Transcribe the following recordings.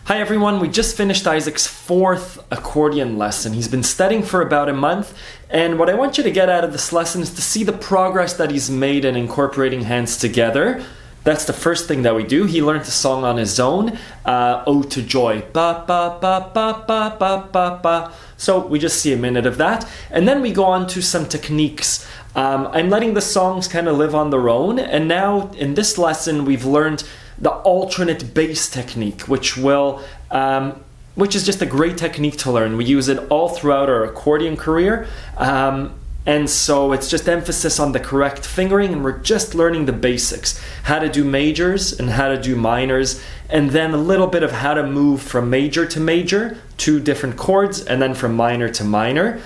Hi everyone, we just finished Isaac's 4th accordion lesson. He's been studying for about a month, and what I want you to get out of this lesson is to see the progress that he's made in incorporating hands together. That's the first thing that we do. He learned the song on his own, Ode to Joy. Ba, ba, ba, ba, ba, ba, ba, ba. So we just see a minute of that, and then we go on to some techniques. I'm letting the songs kind of live on their own, and now in this lesson we've learned the alternate bass technique, which is just a great technique to learn. We use it all throughout our accordion career, and so it's just emphasis on the correct fingering, and we're just learning the basics, how to do majors and how to do minors, and then a little bit of how to move from major to major, 2 different chords, and then from minor to minor.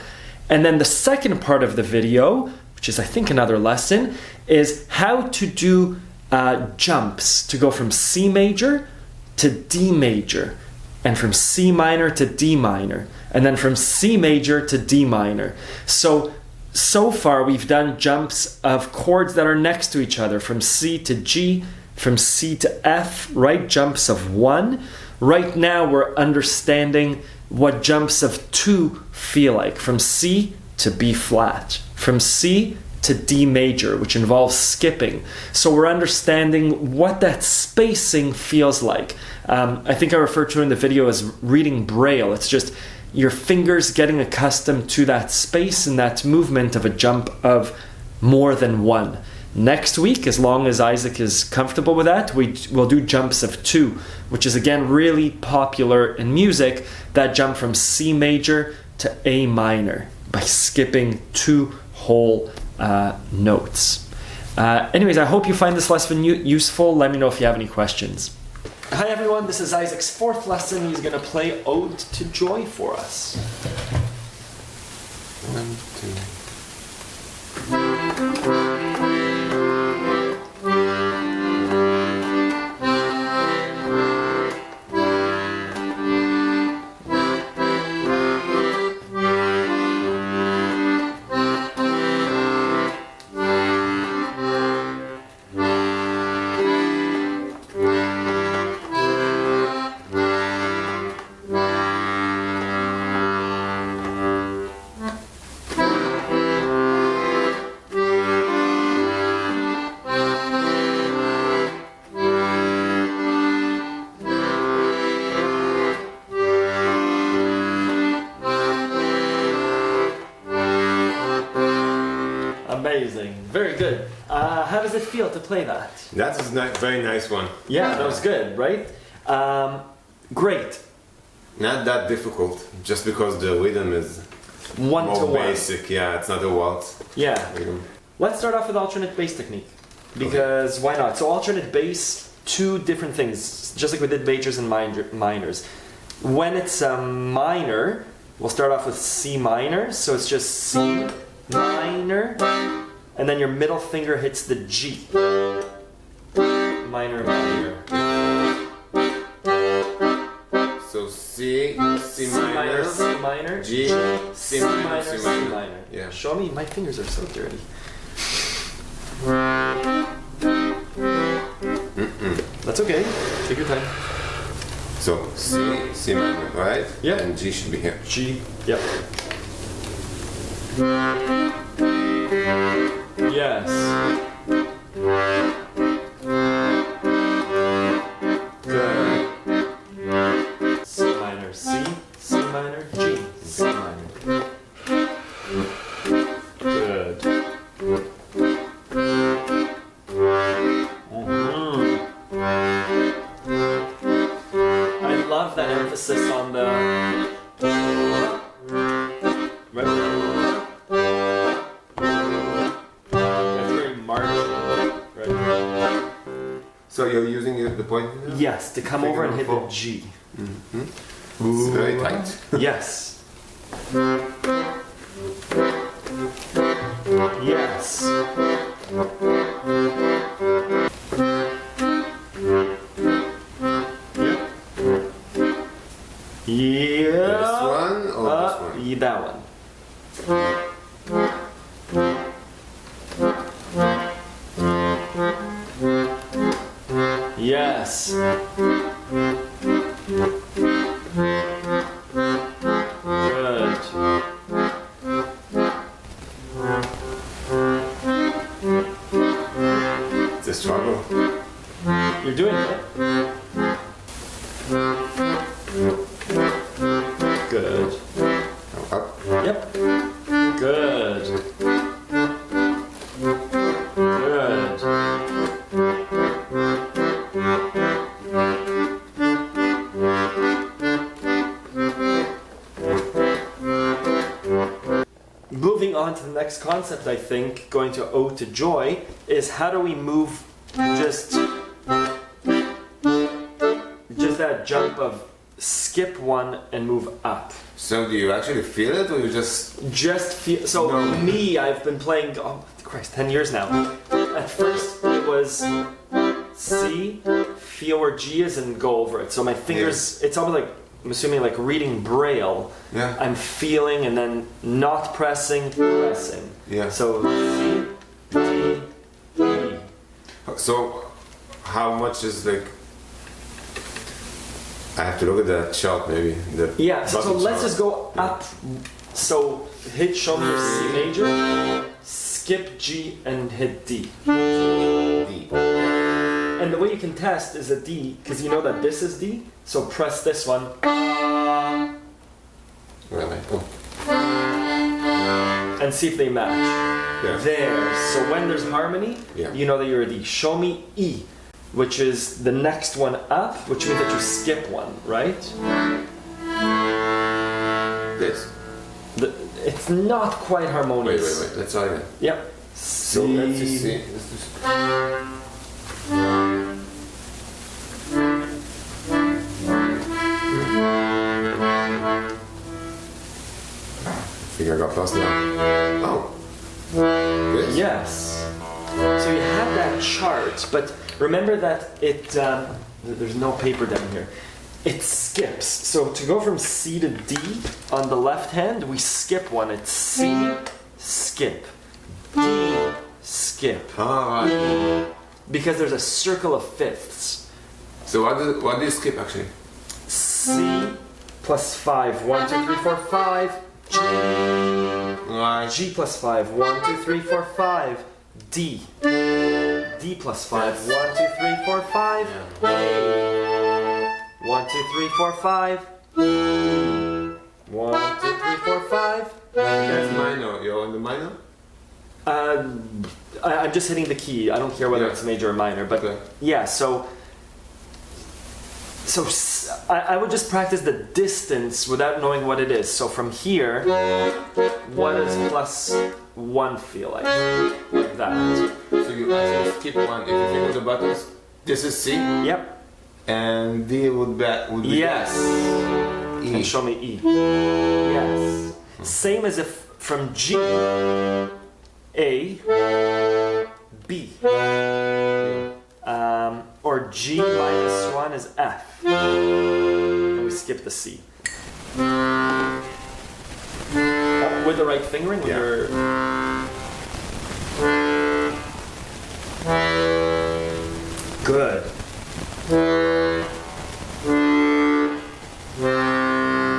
And then the second part of the video, which is I think another lesson, is how to do jumps to go from C major to D major, and from C minor to D minor, and then from C major to D minor. So far we've done jumps of chords that are next to each other, from C to G, from C to F, right? Jumps of 1. Right now we're understanding what jumps of 2 feel like, from C to B flat, from C to D major, which involves skipping. So we're understanding what that spacing feels like. I think I referred to it in the video as reading Braille. It's just your fingers getting accustomed to that space and that movement of a jump of more than 1. Next week, as long as Isaac is comfortable with that, we'll do jumps of 2, which is again really popular in music, that jump from C major to A minor by skipping 2 whole notes. Anyways, I hope you find this lesson useful. Let me know if you have any questions. Hi everyone, this is Isaac's 4th lesson. He's going to play Ode to Joy for us. 1, 2. Amazing. Very good. How does it feel to play that? That's a very nice one. Yeah, that was good, right? Great. Not that difficult, just because the rhythm is 1 to 1. Basic. Yeah, it's not a waltz. Yeah. Rhythm. Let's start off with alternate bass technique, because why not? So alternate bass, 2 different things, just like we did majors and minors. When it's a minor, we'll start off with C minor, so it's just C minor, and then your middle finger hits the G. Minor, minor. So C minor, C minor, G, C minor, C minor. Yeah. Show me, my fingers are so dirty. That's okay, take your time. So C minor, right? Yeah. And G should be here. G, yep. Yes. Good. C minor, C minor, G, C minor. Good. I love that emphasis on the So you're using the point? Yes, to come over and hit the G. Mm-hmm. It's very tight. Yes. Yes. Yeah. This one or this one? Yeah, that one. Yes. Good. Up. Yep. Good. Good. Moving on to the next concept, I think, going to Ode to Joy, is how do we move just that jump of skip one and move up. So do you actually feel it, or you just feel? So me, I've been playing. Oh Christ, 10 years now. At first, it was C, feel where G is, and go over it. So my fingers, it's almost like, I'm assuming, like reading Braille. Yeah. I'm feeling and then not pressing, pressing. Yeah. So C, D, E. So how much is like? I have to look at that chart maybe. Yeah, so let's just go up. So hit show me your C major, skip G and hit D. D. And the way you can test is a D, because you know that this is D, so press this one. Really? Oh. And see if they match. Yeah. There. So when there's harmony, Yeah. you know that you're a D. Show me E, which is the next one up, which means that you skip one, right? This. It's not quite harmonious. Wait. Let's try that. Yep. So let's just see. Let's just... I think I got lost now. Oh. This? Yes. So you have that chart, but remember that it, there's no paper down here. It skips. So to go from C to D on the left hand, we skip one. It's C, skip. D, skip. Right. Because there's a circle of fifths. So what do you skip actually? C plus 5. 1, 2, 3, 4, 5. G. Right. G plus 5. 1, 2, 3, 4, 5. D. D plus 5. 1, 2, 3, 4, 5. A. 1, 2, 3, 4, 5. 1, 2, 3, 4, 5. That's minor. You're on the minor? I'm just hitting the key. I don't care whether it's major or minor, but yeah. So I would just practice the distance without knowing what it is. So from here, what does plus 1 feel like? Like that. So you actually skip one. If you think of the buttons, this is C. Yep. And D would be Yes. E. And show me E. Yes. Same as if from G, A, B. Or G minus 1 is F. And we skip the C. With the right fingering? With your... Good.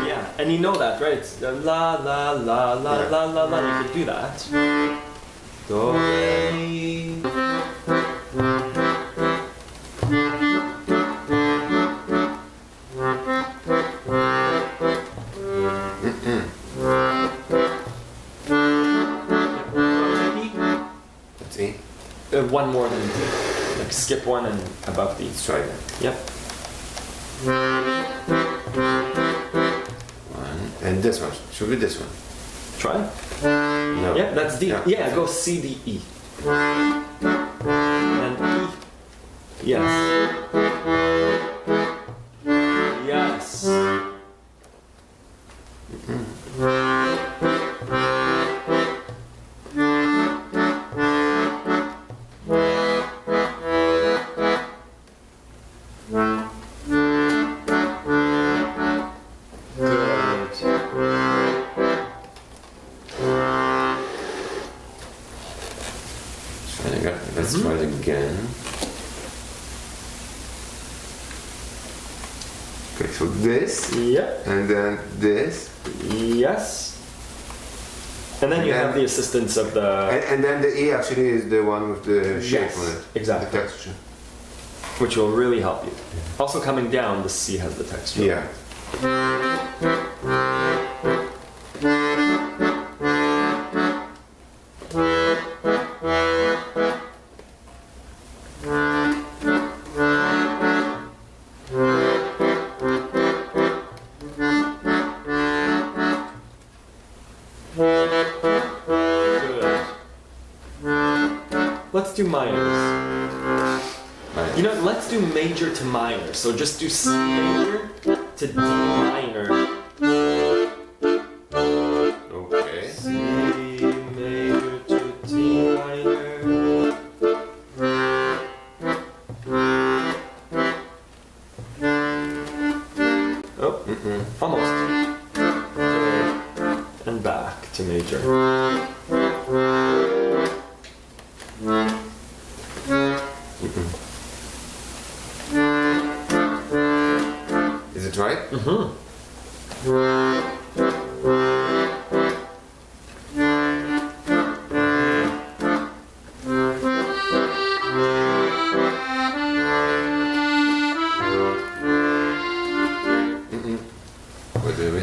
Yeah, and you know that, right? It's la la la la la la la. You could do that. Do, re, mi. Let's see. One more than D. Like skip one and above D. Let's try that. Yep. One. And this one. Should be this one. Try. No. Yeah, that's D. Yeah, go C, D, E. And E. Yes. Yes. Let's try it again. Okay, so this, Yep. and then this, Yes. And then you have the assistance of the... and then the E actually is the one with the shape Yes, on it. exactly. The texture. which will really help you. Also coming down, the C has the texture. Yeah. Let's do minors. You know, let's do major to minor. So just do C major to D minor. Okay. C major to D minor. Oh, almost. And back to major. Is it right? What do you mean?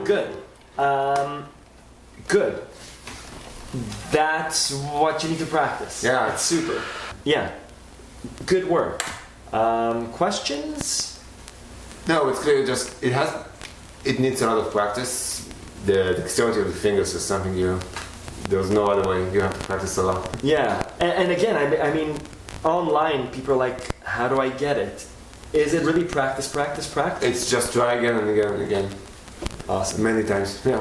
Good. Good. That's what you need to practice. Yeah. It's super. Yeah. Good work. Questions? No, it's clear. Just it needs a lot of practice. The dexterity of the fingers is something there's no other way. You have to practice a lot. Yeah. And again, I mean, online, people are like, how do I get it? Is it really practice? It's just try again and again and again. Awesome. Many times. Yeah.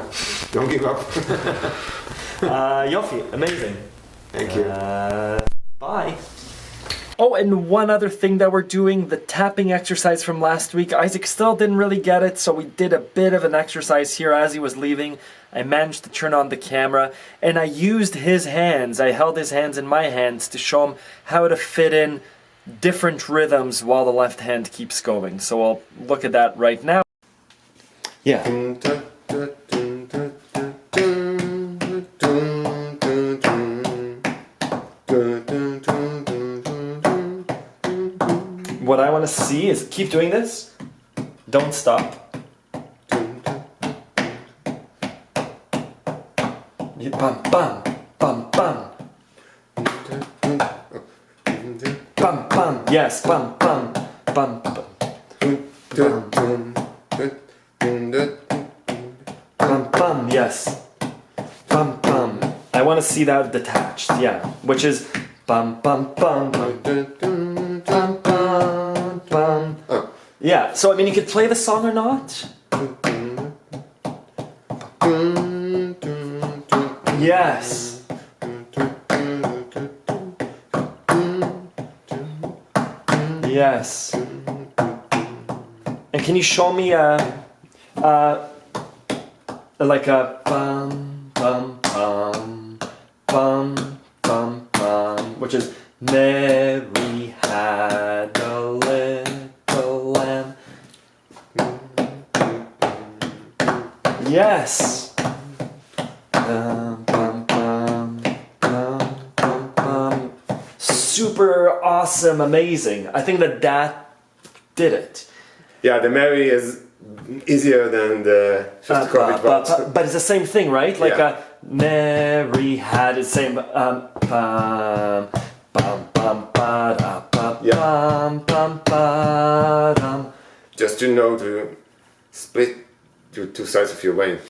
Don't give up. Yofi, amazing. Thank you. Bye. Oh, and one other thing that we're doing, the tapping exercise from last week. Isaac still didn't really get it, so we did a bit of an exercise here as he was leaving. I managed to turn on the camera, and I used his hands. I held his hands in my hands to show him how to fit in different rhythms while the left hand keeps going. So I'll look at that right now. Yeah. What I want to see is keep doing this. Don't stop. Bam, bam, bam, bam. Bam, bam. Yes, bam, bam, bam, bam. Bam, bam, yes. Bam, bam. I want to see that detached, yeah. Which is bam, bam, bam, bam, bam, bam, bam. Yeah, so I mean, you could play the song or not. Yes. Yes. And can you show me like a bum bum bum bum bum bum, which is Mary had a little lamb. Yes. Bum bum bum bum bum bum. Super awesome, amazing. I think that did it. Yeah, the Mary is easier than the fifth chord, but it's the same thing, right? Like yeah. Mary had the same bum bum bum ba da bum Yeah. bum ba dum. Just to know to split to two sides of your brain.